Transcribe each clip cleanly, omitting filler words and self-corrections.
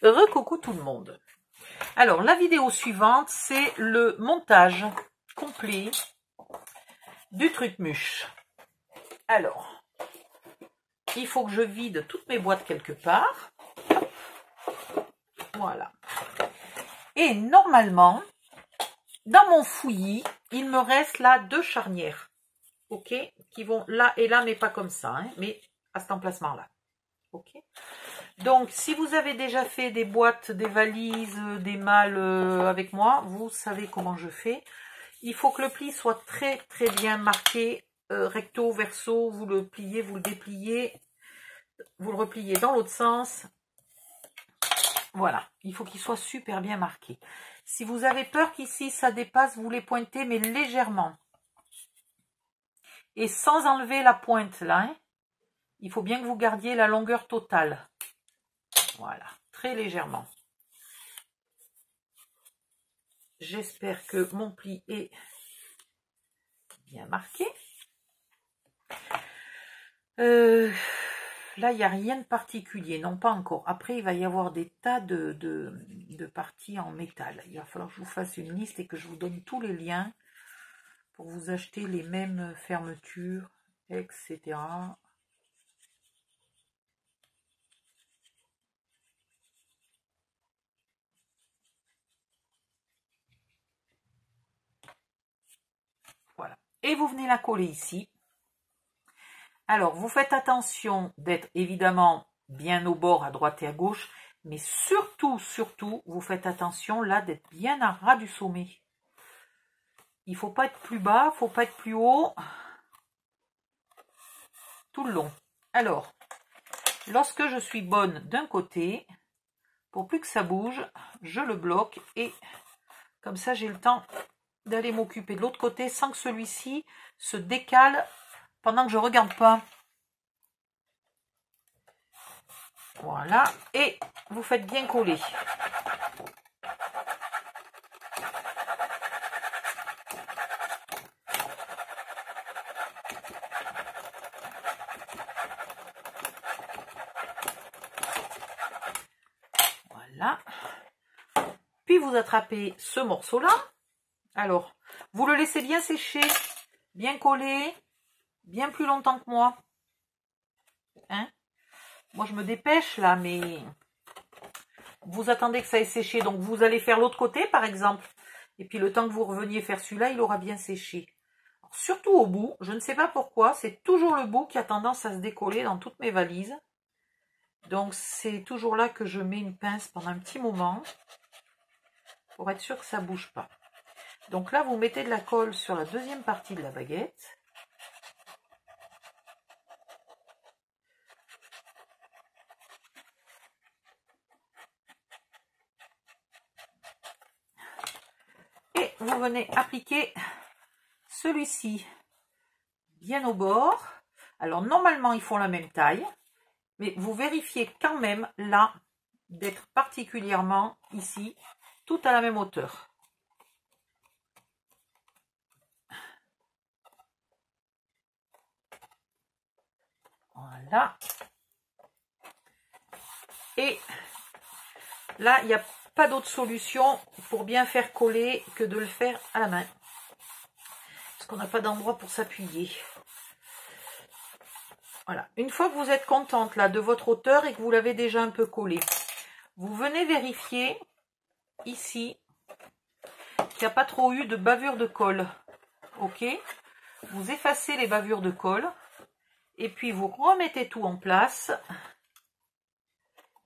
Recoucou tout le monde. Alors, la vidéo suivante, c'est le montage complet du truc-muche. Alors, il faut que je vide toutes mes boîtes quelque part. Voilà. Et normalement, dans mon fouillis, il me reste là 2 charnières. Ok, qui vont là et là, mais pas comme ça, hein, mais à cet emplacement-là. Ok. Donc, si vous avez déjà fait des boîtes, des valises, des malles avec moi, vous savez comment je fais. Il faut que le pli soit très très bien marqué, recto, verso, vous le pliez, vous le dépliez, vous le repliez dans l'autre sens. Voilà, il faut qu'il soit super bien marqué. Si vous avez peur qu'ici ça dépasse, vous les pointez, mais légèrement. Et sans enlever la pointe là, hein. Il faut bien que vous gardiez la longueur totale. Voilà, très légèrement. J'espère que mon pli est bien marqué. Là, il n'y a rien de particulier, non pas encore. Après, il va y avoir des tas de parties en métal. Il va falloir que je vous fasse une liste et que je vous donne tous les liens pour vous acheter les mêmes fermetures, etc. Voilà. Et vous venez la coller ici. Alors, vous faites attention d'être évidemment bien au bord, à droite et à gauche, mais surtout, vous faites attention là d'être bien à ras du sommet. Il ne faut pas être plus bas, il ne faut pas être plus haut, tout le long. Alors, lorsque je suis bonne d'un côté, pour plus que ça bouge, je le bloque et comme ça j'ai le temps d'aller m'occuper de l'autre côté sans que celui-ci se décale pendant que je ne regarde pas. Voilà, et vous faites bien coller. Voilà. Puis vous attrapez ce morceau-là. Alors, vous le laissez bien sécher, bien collé, bien plus longtemps que moi. Hein? Moi, je me dépêche là, mais vous attendez que ça ait séché. Donc, vous allez faire l'autre côté, par exemple. Et puis, le temps que vous reveniez faire celui-là, il aura bien séché. Alors, surtout au bout, je ne sais pas pourquoi, c'est toujours le bout qui a tendance à se décoller dans toutes mes valises. Donc, c'est toujours là que je mets une pince pendant un petit moment pour être sûr que ça ne bouge pas. Donc là, vous mettez de la colle sur la deuxième partie de la baguette. Et vous venez appliquer celui-ci bien au bord. Alors normalement, ils font la même taille, mais vous vérifiez quand même là d'être particulièrement ici, tout à la même hauteur. Voilà. Et là, il n'y a pas d'autre solution pour bien faire coller que de le faire à la main. Parce qu'on n'a pas d'endroit pour s'appuyer. Voilà. Une fois que vous êtes contente là de votre hauteur et que vous l'avez déjà un peu collé, vous venez vérifier ici qu'il n'y a pas trop eu de bavure de colle. Ok? Vous effacez les bavures de colle et puis vous remettez tout en place.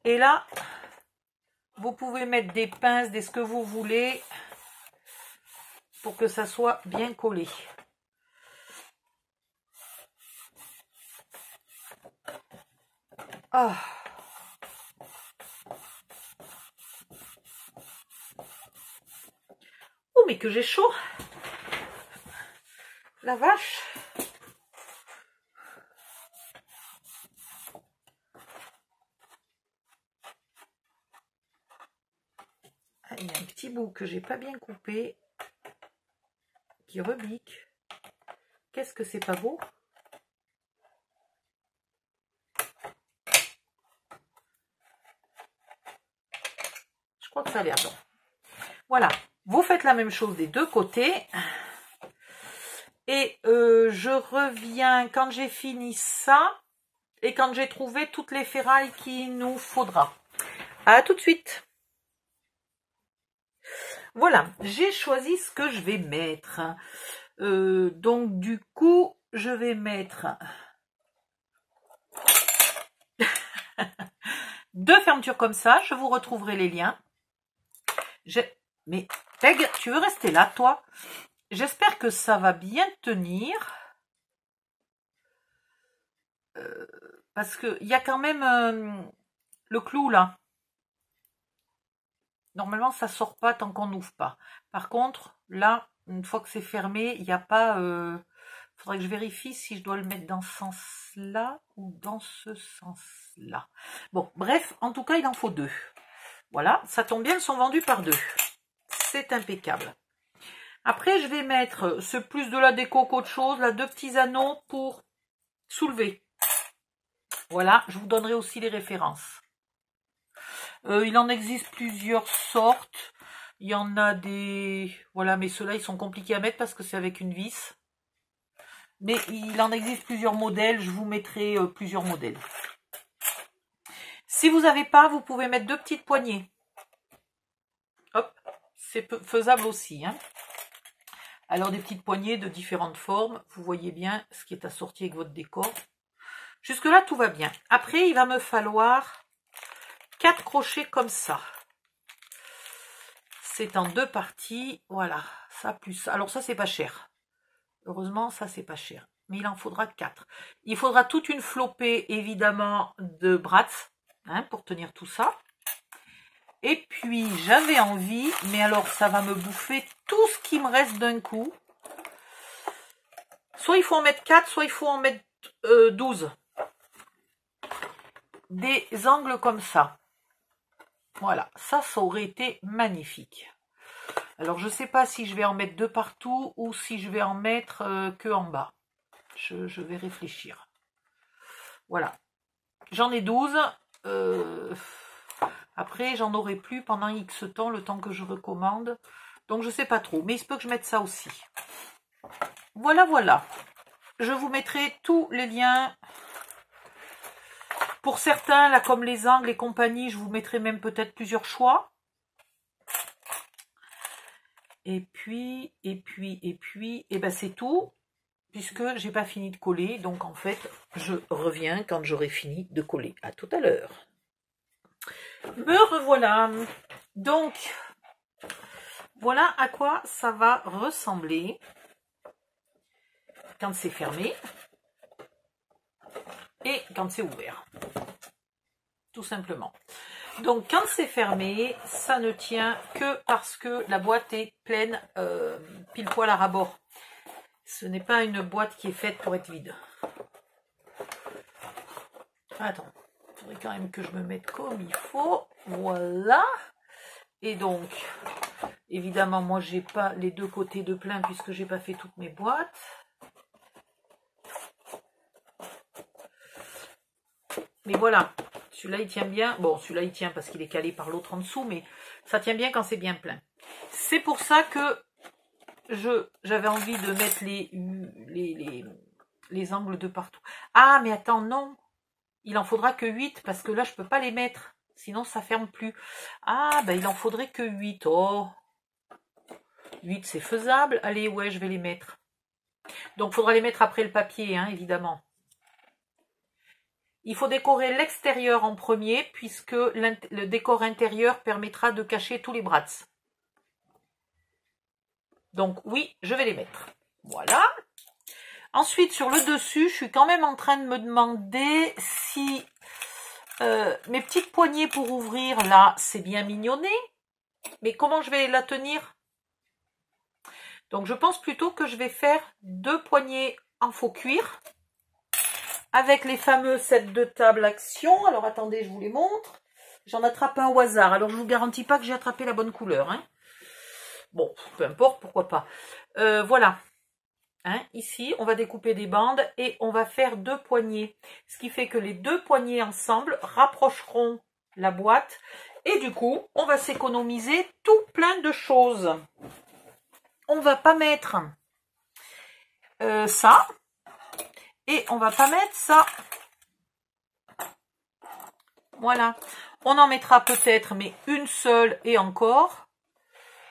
Et là, vous pouvez mettre des pinces, ce que vous voulez pour que ça soit bien collé. Ah. Oh, mais que j'ai chaud! La vache! Ah, il y a un petit bout que j'ai pas bien coupé qui rebique. Qu'est-ce que c'est pas beau? crois que ça a l'air bon. Voilà, vous faites la même chose des deux côtés. Et je reviens quand j'ai fini ça et quand j'ai trouvé toutes les ferrailles qu'il nous faudra. À tout de suite. Voilà, j'ai choisi ce que je vais mettre. Donc du coup, je vais mettre 2 fermetures comme ça. Je vous retrouverai les liens. Mais Peg, tu veux rester là, toi? J'espère que ça va bien tenir. Parce qu'il y a quand même le clou là. Normalement, ça sort pas tant qu'on n'ouvre pas. Par contre, là, une fois que c'est fermé, il n'y a pas... faudrait que je vérifie si je dois le mettre dans ce sens-là ou dans ce sens-là. Bon, bref, en tout cas, il en faut 2. Voilà, ça tombe bien, ils sont vendus par 2. C'est impeccable. Après, je vais mettre, c'est plus de la déco qu'autre chose, là, 2 petits anneaux pour soulever. Voilà, je vous donnerai aussi les références. Il en existe plusieurs sortes. Il y en a des... Voilà, mais ceux-là, ils sont compliqués à mettre parce que c'est avec une vis. Mais il en existe plusieurs modèles. Je vous mettrai plusieurs modèles. Si vous n'avez pas, vous pouvez mettre 2 petites poignées. Hop, c'est faisable aussi. Hein. Alors, des petites poignées de différentes formes. Vous voyez bien ce qui est assorti avec votre décor. Jusque-là, tout va bien. Après, il va me falloir 4 crochets comme ça. C'est en 2 parties. Voilà, ça plus... Alors ça, c'est pas cher. Heureusement, ça, c'est pas cher. Mais il en faudra 4. Il faudra toute une flopée, évidemment, de brats hein, pour tenir tout ça. Et puis, j'avais envie, mais alors, ça va me bouffer tout ce qui me reste d'un coup. Soit il faut en mettre 4, soit il faut en mettre 12. Des angles comme ça. Voilà, ça aurait été magnifique. Alors, je ne sais pas si je vais en mettre 2 partout ou si je vais en mettre que en bas. Je vais réfléchir. Voilà. J'en ai 12. Après, j'en aurai plus pendant X temps, le temps que je recommande. Donc, je ne sais pas trop. Mais il se peut que je mette ça aussi. Voilà, voilà. Je vous mettrai tous les liens. Pour certains, là, comme les angles et compagnie, je vous mettrai même peut-être plusieurs choix. Et puis, et ben c'est tout, puisque j'ai pas fini de coller. Donc, en fait, je reviens quand j'aurai fini de coller. À tout à l'heure. Me revoilà. Donc, voilà à quoi ça va ressembler quand c'est fermé et quand c'est ouvert. Tout simplement. Donc, quand c'est fermé, ça ne tient que parce que la boîte est pleine pile poil à ras-bord. Ce n'est pas une boîte qui est faite pour être vide. Attends, il faudrait quand même que je me mette comme il faut. Voilà. Et donc, évidemment, moi, j'ai pas les 2 côtés de plein puisque j'ai pas fait toutes mes boîtes. Mais voilà. Celui-là, il tient bien. Bon, celui-là, il tient parce qu'il est calé par l'autre en dessous, mais ça tient bien quand c'est bien plein. C'est pour ça que j'avais envie de mettre les angles de partout. Ah, mais attends, non. Il en faudra que 8 parce que là, je peux pas les mettre. Sinon, ça ferme plus. Ah, ben, il en faudrait que 8. Oh, 8, c'est faisable. Allez, ouais, je vais les mettre. Donc, il faudra les mettre après le papier, hein, évidemment. Il faut décorer l'extérieur en premier, puisque le décor intérieur permettra de cacher tous les brats. Donc oui, je vais les mettre. Voilà. Ensuite, sur le dessus, je suis quand même en train de me demander si mes petites poignées pour ouvrir, là, c'est bien mignonné. Mais comment je vais la tenir? Donc, je pense plutôt que je vais faire 2 poignées en faux cuir. Avec les fameux sets de table action. Alors, attendez, je vous les montre. J'en attrape un au hasard. Alors, je ne vous garantis pas que j'ai attrapé la bonne couleur. Hein. Bon, peu importe, pourquoi pas. Voilà. Hein, ici, on va découper des bandes et on va faire 2 poignées. Ce qui fait que les 2 poignées ensemble rapprocheront la boîte Et du coup, on va s'économiser tout plein de choses. On va pas mettre ça. Et on va pas mettre ça. Voilà. On en mettra peut-être, mais une seule et encore.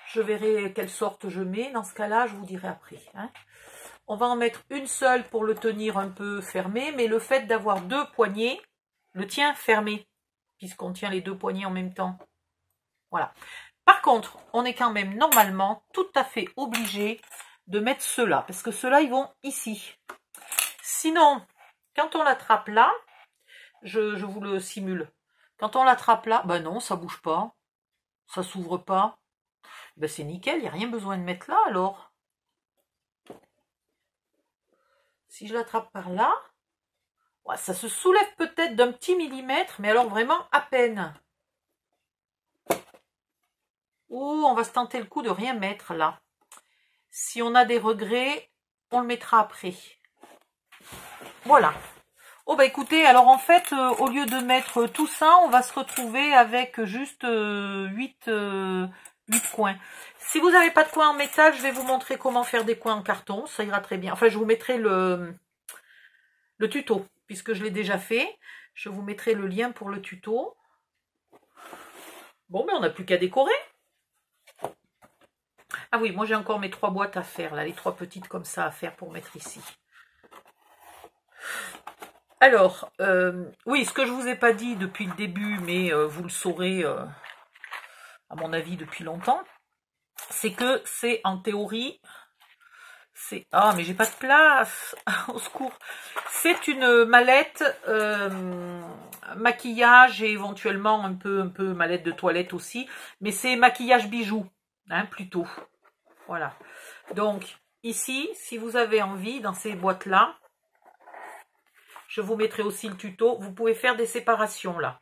Je verrai quelle sorte je mets. Dans ce cas-là, je vous dirai après. Hein. On va en mettre une seule pour le tenir un peu fermé. Mais le fait d'avoir deux poignées le tient fermé. Puisqu'on tient les deux poignées en même temps. Voilà. Par contre, on est quand même normalement tout à fait obligé de mettre ceux-là. Parce que ceux-là, ils vont ici. Sinon, quand on l'attrape là, je vous le simule. Quand on l'attrape là, ben non, ça bouge pas. Ça s'ouvre pas. Ben c'est nickel, il n'y a rien besoin de mettre là alors. Si je l'attrape par là, ouais, ça se soulève peut-être d'un petit millimètre, mais alors vraiment à peine. Oh, on va se tenter le coup de rien mettre là. Si on a des regrets, on le mettra après. Voilà. Oh bah écoutez, alors en fait, au lieu de mettre tout ça, on va se retrouver avec juste 8 coins. Si vous n'avez pas de coins en métal, je vais vous montrer comment faire des coins en carton. Ça ira très bien. Enfin, je vous mettrai le tuto, puisque je l'ai déjà fait. Je vous mettrai le lien pour le tuto. Bon, mais on n'a plus qu'à décorer. Ah oui, moi j'ai encore mes 3 boîtes à faire, là, les 3 petites comme ça à faire pour mettre ici. Alors, oui, ce que je ne vous ai pas dit depuis le début, mais vous le saurez, à mon avis, depuis longtemps, c'est que c'est en théorie, c'est... Ah, mais j'ai pas de place, au secours. C'est une mallette maquillage et éventuellement un peu mallette de toilette aussi, mais c'est maquillage bijoux, hein, plutôt. Voilà. Donc, ici, si vous avez envie, dans ces boîtes-là, je vous mettrai aussi le tuto. Vous pouvez faire des séparations là.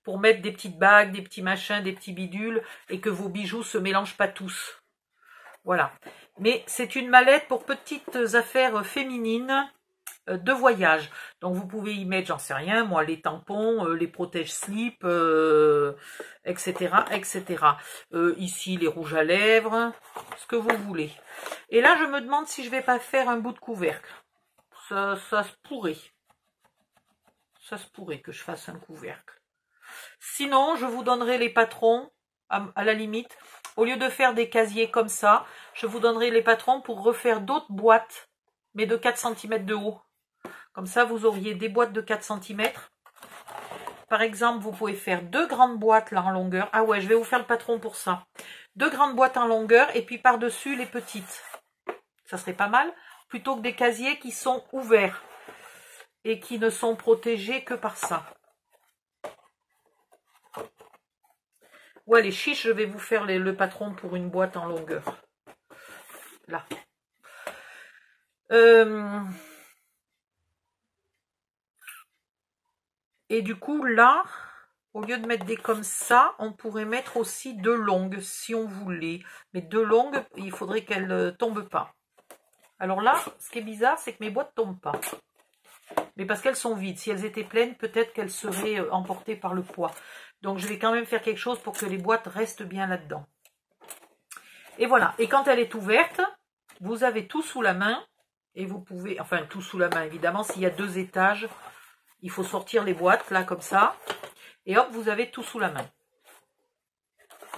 Pour mettre des petites bagues, des petits machins, des petits bidules. Et que vos bijoux ne se mélangent pas tous. Voilà. Mais c'est une mallette pour petites affaires féminines de voyage. Donc vous pouvez y mettre, j'en sais rien, moi, les tampons, les protège-slip, etc. etc. Ici, les rouges à lèvres. Ce que vous voulez. Et là, je me demande si je ne vais pas faire un bout de couvercle. Ça se pourrait. Ça se pourrait que je fasse un couvercle. Sinon, je vous donnerai les patrons, à la limite. Au lieu de faire des casiers comme ça, je vous donnerai les patrons pour refaire d'autres boîtes, mais de 4 cm de haut. Comme ça, vous auriez des boîtes de 4 cm. Par exemple, vous pouvez faire 2 grandes boîtes là en longueur. Ah ouais, je vais vous faire le patron pour ça. 2 grandes boîtes en longueur et puis par-dessus les petites. Ça serait pas mal. Plutôt que des casiers qui sont ouverts. Et qui ne sont protégés que par ça. Ouais, les chiches, je vais vous faire le patron pour une boîte en longueur. Là. Et du coup, là, au lieu de mettre des comme ça, on pourrait mettre aussi 2 longues, si on voulait. Mais 2 longues, il faudrait qu'elles ne tombent pas. Alors là, ce qui est bizarre, c'est que mes boîtes ne tombent pas. Mais parce qu'elles sont vides. Si elles étaient pleines, peut-être qu'elles seraient emportées par le poids. Donc, je vais quand même faire quelque chose pour que les boîtes restent bien là-dedans. Et voilà. Et quand elle est ouverte, vous avez tout sous la main. Et vous pouvez... Enfin, tout sous la main, évidemment. S'il y a 2 étages, il faut sortir les boîtes, là, comme ça. Et hop, vous avez tout sous la main.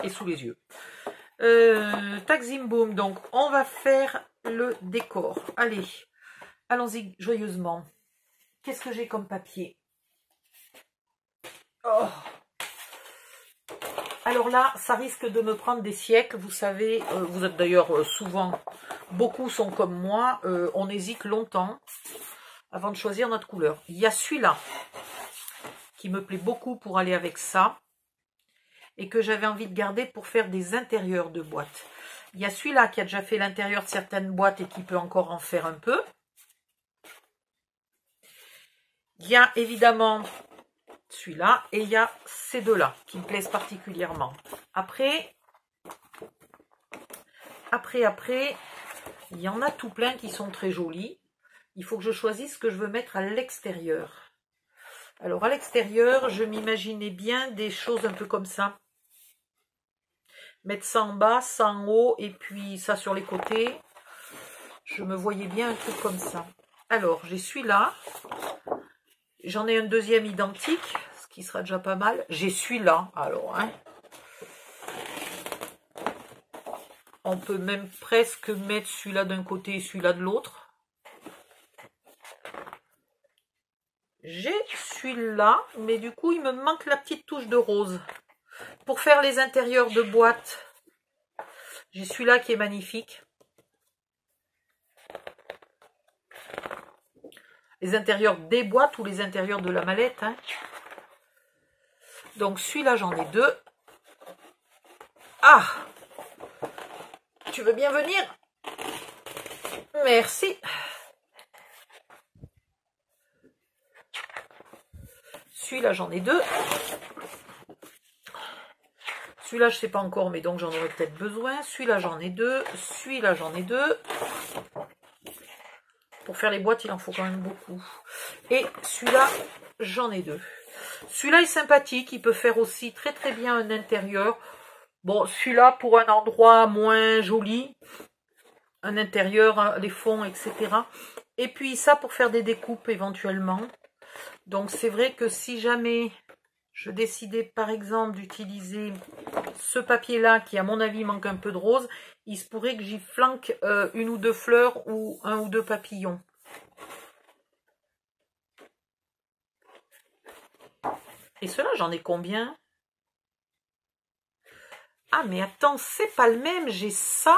Et sous les yeux. Tac, zim, boum. Donc, on va faire le décor. Allez. Allons-y joyeusement. Qu'est-ce que j'ai comme papier? Oh. Alors là, ça risque de me prendre des siècles. Vous savez, vous êtes d'ailleurs souvent, beaucoup sont comme moi, on hésite longtemps avant de choisir notre couleur. Il y a celui-là qui me plaît beaucoup pour aller avec ça et que j'avais envie de garder pour faire des intérieurs de boîtes. Il y a celui-là qui a déjà fait l'intérieur de certaines boîtes et qui peut encore en faire un peu. Il y a évidemment celui-là et il y a ces deux-là qui me plaisent particulièrement. Après, il y en a tout plein qui sont très jolis. Il faut que je choisisse ce que je veux mettre à l'extérieur. Alors à l'extérieur, je m'imaginais bien des choses un peu comme ça. Mettre ça en bas, ça en haut, et puis ça sur les côtés. Je me voyais bien un truc comme ça. Alors, j'ai celui-là. J'en ai un deuxième identique, ce qui sera déjà pas mal. J'ai celui-là, alors, hein. On peut même presque mettre celui-là d'un côté et celui-là de l'autre. J'ai celui-là, mais du coup, il me manque la petite touche de rose. Pour faire les intérieurs de boîte, j'ai celui-là qui est magnifique. Les intérieurs des boîtes ou les intérieurs de la mallette, hein. Donc celui-là, j'en ai deux. Ah! Tu veux bien venir? Merci. Celui-là, j'en ai deux. Celui-là, je ne sais pas encore, mais donc j'en aurais peut-être besoin. Celui-là, j'en ai deux. Celui-là, j'en ai deux. Pour faire les boîtes, il en faut quand même beaucoup. Et celui-là, j'en ai deux. Celui-là est sympathique. Il peut faire aussi très très bien un intérieur. Bon, celui-là, pour un endroit moins joli. Un intérieur, les fonds, etc. Et puis ça, pour faire des découpes éventuellement. Donc c'est vrai que si jamais je décidais par exemple d'utiliser ce papier-là, qui à mon avis manque un peu de rose, il se pourrait que j'y flanque une ou deux fleurs ou un ou deux papillons. Et ceux-là, j'en ai combien? Ah mais attends, c'est pas le même, j'ai ça.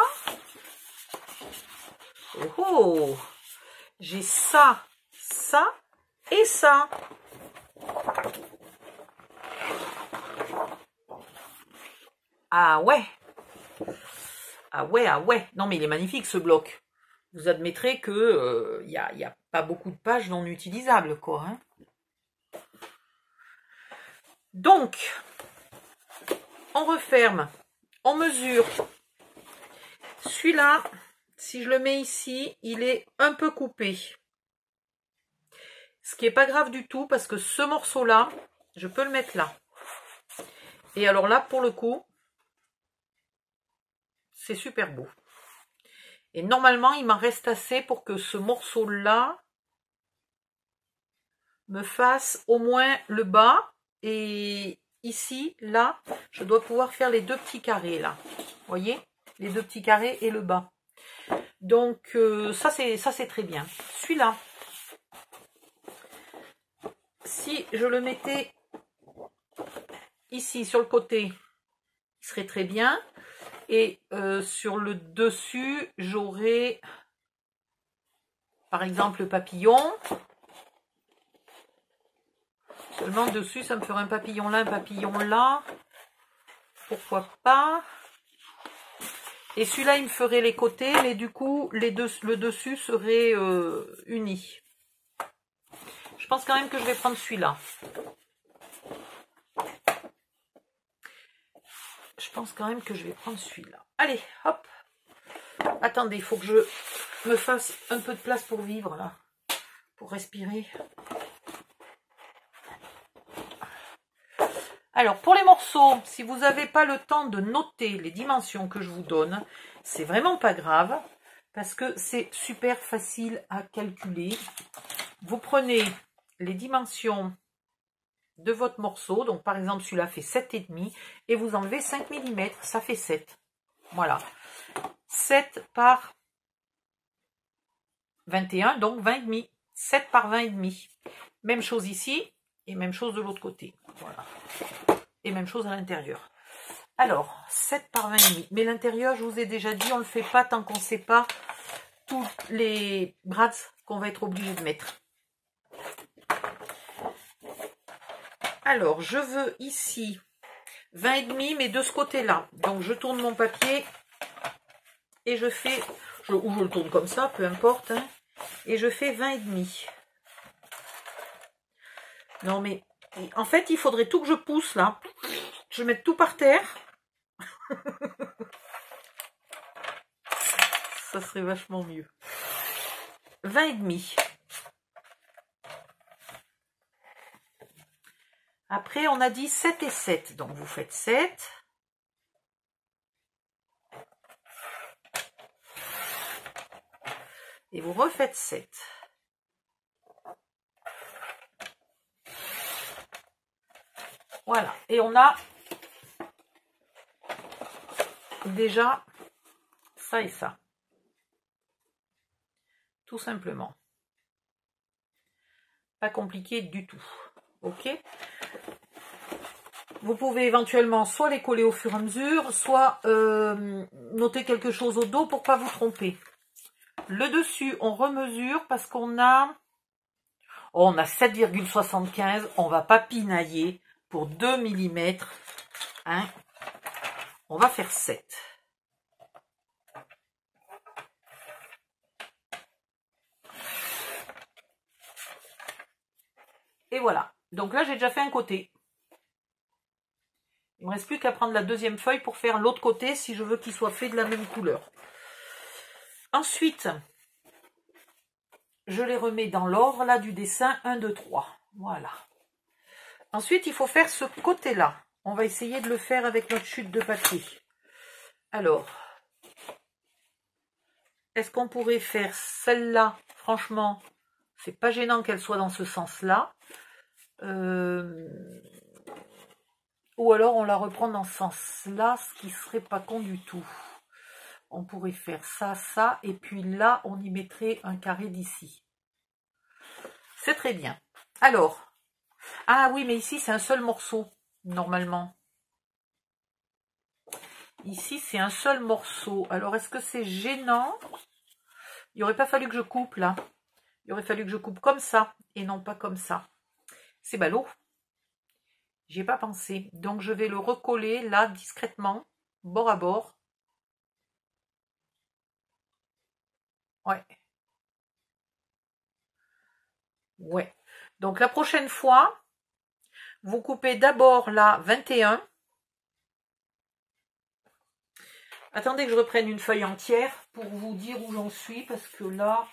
Oh, j'ai ça, ça et ça. Ah ouais. Ah ouais, ah ouais. Non mais il est magnifique ce bloc. Vous admettrez que y a pas beaucoup de pages non utilisables, quoi. Hein. Donc, on referme, on mesure. Celui-là, si je le mets ici, il est un peu coupé. Ce qui n'est pas grave du tout parce que ce morceau-là, je peux le mettre là. Et alors là, pour le coup, c'est super beau. Et normalement, il m'en reste assez pour que ce morceau-là me fasse au moins le bas. Et ici, là, je dois pouvoir faire les deux petits carrés, là. Vous voyez? Les deux petits carrés et le bas. Donc, ça, c'est très bien. Celui-là, si je le mettais ici, sur le côté, il serait très bien. Et sur le dessus, j'aurais, par exemple, le papillon. Seulement dessus, ça me ferait un papillon là, un papillon là. Pourquoi pas? Et celui-là, il me ferait les côtés, mais du coup, le dessus serait uni. Je pense quand même que je vais prendre celui-là. Je pense quand même que je vais prendre celui-là. Allez, hop. Attendez, il faut que je me fasse un peu de place pour vivre, là. Pour respirer. Alors, pour les morceaux, si vous n'avez pas le temps de noter les dimensions que je vous donne, c'est vraiment pas grave, parce que c'est super facile à calculer. Vous prenez les dimensions de votre morceau, donc par exemple celui-là fait 7,5, et vous enlevez 5 mm, ça fait 7. Voilà. 7 par 21, donc 20,5. 7 par 20,5. Même chose ici, et même chose de l'autre côté. Voilà. Et même chose à l'intérieur. Alors, 7 par 20,5. Mais l'intérieur, je vous ai déjà dit, on ne le fait pas tant qu'on ne sait pas tous les brads qu'on va être obligé de mettre. Alors, je veux ici 20,5, mais de ce côté-là. Donc, je tourne mon papier et je fais, ou je le tourne comme ça, peu importe. Hein, et je fais 20,5. Non, mais en fait, il faudrait tout que je pousse là. Je mette tout par terre. Ça serait vachement mieux. 20,5. Après, on a dit 7 et 7. Donc, vous faites 7. Et vous refaites 7. Voilà. Et on a déjà ça et ça. Tout simplement. Pas compliqué du tout. Ok? Vous pouvez éventuellement soit les coller au fur et à mesure, soit noter quelque chose au dos pour pas vous tromper. Le dessus, on remesure parce qu'on a 7,75. On va pas pinailler pour 2 mm. Hein? On va faire 7. Et voilà. Donc là, j'ai déjà fait un côté. Il ne me reste plus qu'à prendre la deuxième feuille pour faire l'autre côté si je veux qu'il soit fait de la même couleur. Ensuite, je les remets dans l'ordre là du dessin 1, 2, 3. Voilà. Ensuite, il faut faire ce côté-là. On va essayer de le faire avec notre chute de papier. Alors, est-ce qu'on pourrait faire celle-là? Franchement, c'est pas gênant qu'elle soit dans ce sens-là. Ou alors on la reprend dans ce sens-là, ce qui serait pas con du tout. On pourrait faire ça, ça, et puis là, on y mettrait un carré d'ici. C'est très bien. Alors, ah oui, mais ici, c'est un seul morceau, normalement. Ici, c'est un seul morceau. Alors, est-ce que c'est gênant? Il n'aurait pas fallu que je coupe, là. Il aurait fallu que je coupe comme ça, et non pas comme ça. C'est ballot. J'y ai pas pensé. Donc, je vais le recoller, là, discrètement, bord à bord. Ouais. Ouais. Donc, la prochaine fois, vous coupez d'abord la 21. Attendez que je reprenne une feuille entière pour vous dire où j'en suis, parce que là,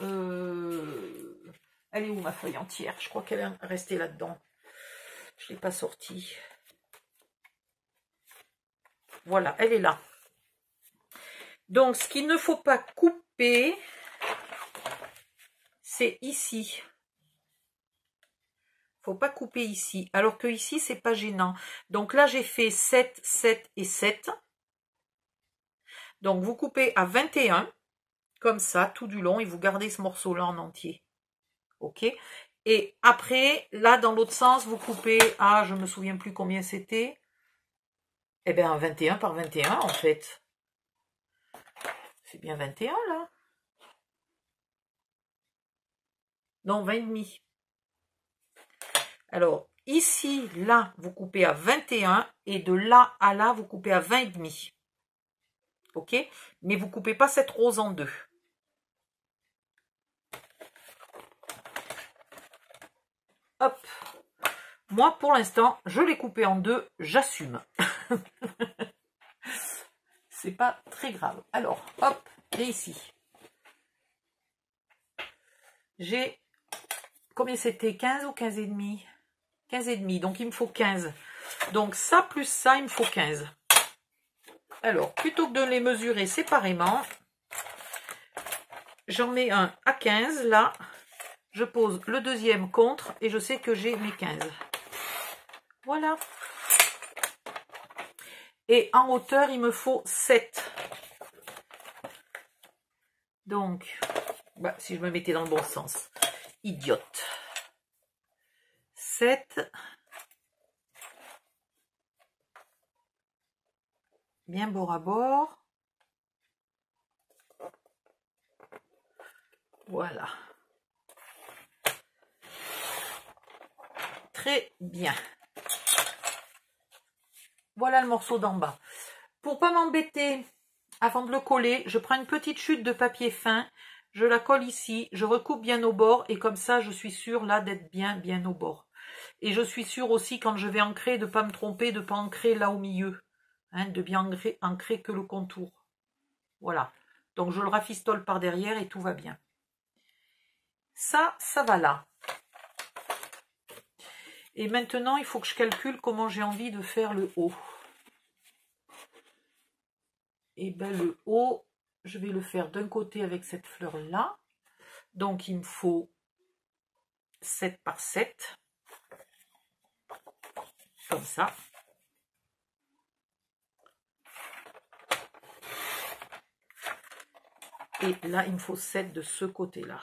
elle est où ma feuille entière? Je crois qu'elle est restée là-dedans. Je ne l'ai pas sortie. Voilà, elle est là. Donc, ce qu'il ne faut pas couper, c'est ici. Il ne faut pas couper ici. Alors que ici, c'est pas gênant. Donc là, j'ai fait 7, 7 et 7. Donc, vous coupez à 21, comme ça, tout du long, et vous gardez ce morceau-là en entier. Ok? Et après, là, dans l'autre sens, vous coupez à, je ne me souviens plus combien c'était. Eh bien, 21 par 21, en fait. C'est bien 21, là. Non, 20 et demi. Alors, ici, là, vous coupez à 21, et de là à là, vous coupez à 20 et demi. Ok? Mais vous ne coupez pas cette rose en deux. Hop. Moi, pour l'instant, je l'ai coupé en deux, j'assume. C'est pas très grave. Alors, hop, et ici. J'ai, combien c'était? 15 ou 15 et demi? 15 et demi, donc il me faut 15. Donc ça plus ça, il me faut 15. Alors, plutôt que de les mesurer séparément, j'en mets un à 15, là. Je pose le deuxième contre et je sais que j'ai mes 15. Voilà. Et en hauteur, il me faut 7. Donc, bah, si je me mettais dans le bon sens. Idiote. 7. Bien bord à bord. Voilà. Très bien. Voilà le morceau d'en bas. Pour pas m'embêter, avant de le coller, je prends une petite chute de papier fin, je la colle ici, je recoupe bien au bord et comme ça, je suis sûre là d'être bien au bord. Et je suis sûre aussi quand je vais ancrer de ne pas me tromper, de ne pas ancrer là au milieu, hein, de bien ancrer que le contour. Voilà. Donc je le rafistole par derrière et tout va bien. Ça va là. Et maintenant, il faut que je calcule comment j'ai envie de faire le haut. Et bien le haut, je vais le faire d'un côté avec cette fleur-là. Donc il me faut 7 par 7. Comme ça. Et là, il me faut 7 de ce côté-là.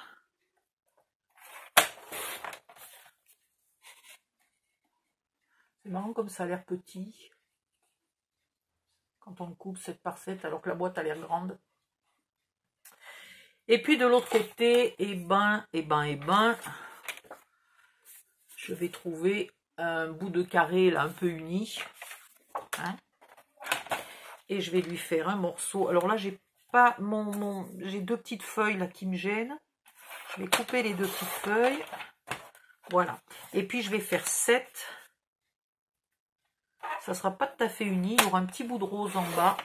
C'est marrant comme ça a l'air petit. Quand on coupe 7 par 7, alors que la boîte a l'air grande. Et puis de l'autre côté, je vais trouver un bout de carré là un peu uni. Hein, et je vais lui faire un morceau. Alors là, j'ai pas j'ai 2 petites feuilles là qui me gênent. Je vais couper les 2 petites feuilles. Voilà. Et puis je vais faire 7. Ça sera pas tout à fait uni. Il y aura un petit bout de rose en bas.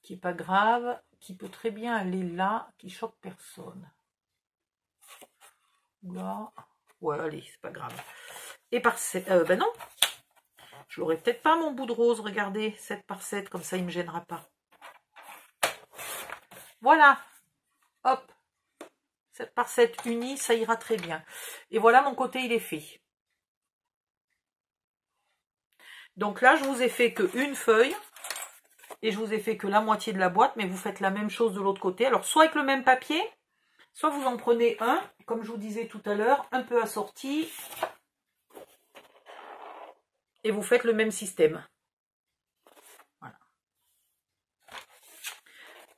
Qui est pas grave. Qui peut très bien aller là. Qui choque personne. Là. Ouais, allez, c'est pas grave. Et par 7. Ben non. Je l'aurai peut-être pas mon bout de rose. Regardez. 7 par 7. Comme ça, il me gênera pas. Voilà. Hop. 7 par 7 unis. Ça ira très bien. Et voilà, mon côté, il est fait. Donc là, je vous ai fait que une feuille. Et je vous ai fait que la moitié de la boîte. Mais vous faites la même chose de l'autre côté. Alors, soit avec le même papier. Soit vous en prenez un. Comme je vous disais tout à l'heure. Un peu assorti. Et vous faites le même système. Voilà.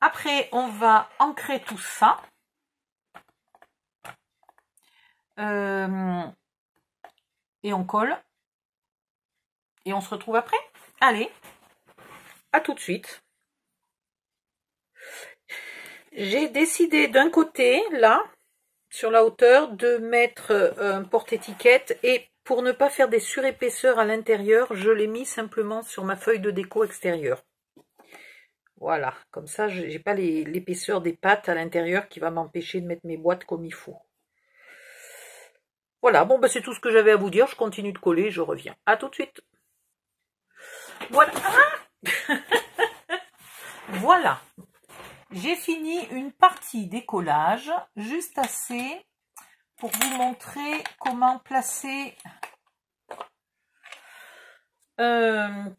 Après, on va ancrer tout ça. Et on colle. Et on se retrouve après. Allez, à tout de suite. J'ai décidé d'un côté, là, sur la hauteur, de mettre un porte-étiquette. Et pour ne pas faire des surépaisseurs à l'intérieur, je l'ai mis simplement sur ma feuille de déco extérieure. Voilà, comme ça, je n'ai pas l'épaisseur des pattes à l'intérieur qui va m'empêcher de mettre mes boîtes comme il faut. Voilà, bon, ben, c'est tout ce que j'avais à vous dire. Je continue de coller, je reviens. À tout de suite. Voilà. Voilà. J'ai fini une partie des collages, juste assez pour vous montrer comment placer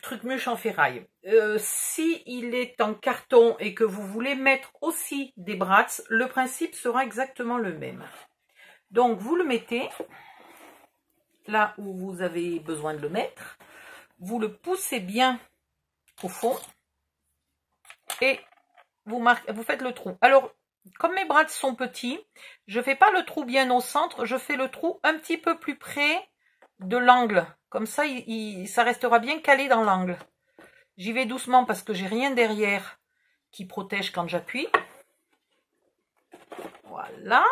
truc mûche en ferraille. Si il est en carton et que vous voulez mettre aussi des brats, le principe sera exactement le même. Donc vous le mettez là où vous avez besoin de le mettre, vous le poussez bien au fond et vous faites le trou. Alors, comme mes brats sont petits, je ne fais pas le trou bien au centre, je fais le trou un petit peu plus près de l'angle. Comme ça, ça restera bien calé dans l'angle. J'y vais doucement parce que j'ai rien derrière qui protège quand j'appuie. Voilà.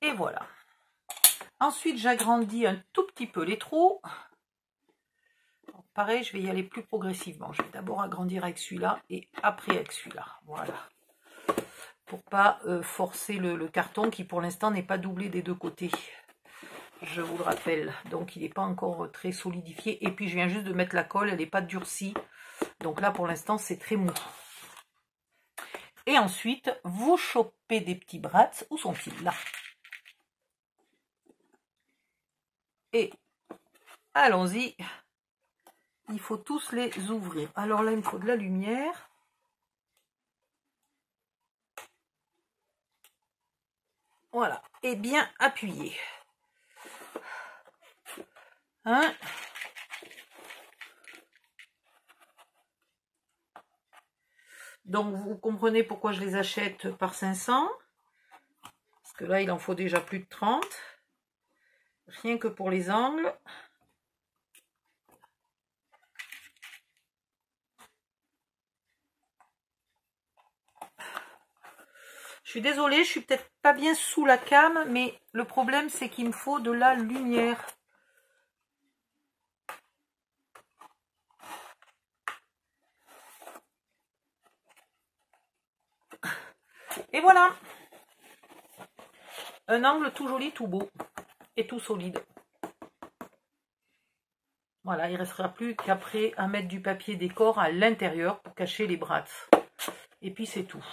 Et voilà. Ensuite, j'agrandis un tout petit peu les trous. Alors, pareil, je vais y aller plus progressivement. Je vais d'abord agrandir avec celui-là et après avec celui-là. Voilà. Pour pas forcer le carton qui pour l'instant n'est pas doublé des deux côtés. Je vous le rappelle. Donc, il n'est pas encore très solidifié. Et puis, je viens juste de mettre la colle. Elle n'est pas durcie. Donc là, pour l'instant, c'est très mou. Et ensuite, vous chopez des petits brats. Où sont-ils? Là. Et allons-y. Il faut tous les ouvrir. Alors là, il me faut de la lumière. Voilà. Et bien appuyer. Hein? Donc, vous comprenez pourquoi je les achète par 500. Parce que là, il en faut déjà plus de 30. Rien que pour les angles. Je suis désolée, je suis peut-être pas bien sous la cam, mais le problème, c'est qu'il me faut de la lumière. Et voilà. Un angle tout joli, tout beau et tout solide. Voilà, il ne restera plus qu'après à mettre du papier décor à l'intérieur pour cacher les brattes. Et puis c'est tout.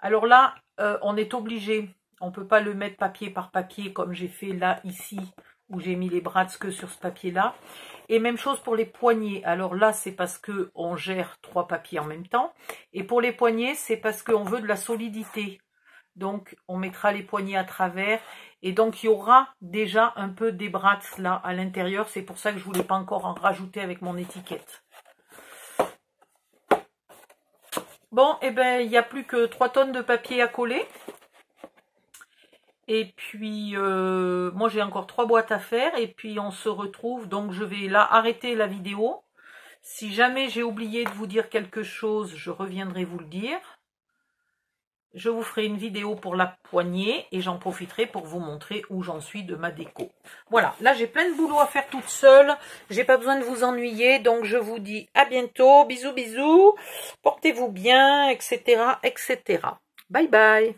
Alors là, on est obligé, on ne peut pas le mettre papier par papier comme j'ai fait là, ici, où j'ai mis les brattes que sur ce papier-là. Et même chose pour les poignets. Alors là, c'est parce qu'on gère 3 papiers en même temps. Et pour les poignets, c'est parce qu'on veut de la solidité. Donc, on mettra les poignets à travers. Et donc, il y aura déjà un peu des brattes là à l'intérieur. C'est pour ça que je ne voulais pas encore en rajouter avec mon étiquette. Bon, et ben, il n'y a plus que 3 tonnes de papier à coller. Et puis, moi, j'ai encore 3 boîtes à faire. Et puis, on se retrouve. Donc, je vais là arrêter la vidéo. Si jamais j'ai oublié de vous dire quelque chose, je reviendrai vous le dire. Je vous ferai une vidéo pour la poignée et j'en profiterai pour vous montrer où j'en suis de ma déco. Voilà, là j'ai plein de boulot à faire toute seule. J'ai pas besoin de vous ennuyer, donc je vous dis à bientôt. Bisous, bisous. Portez-vous bien, etc., etc. Bye bye.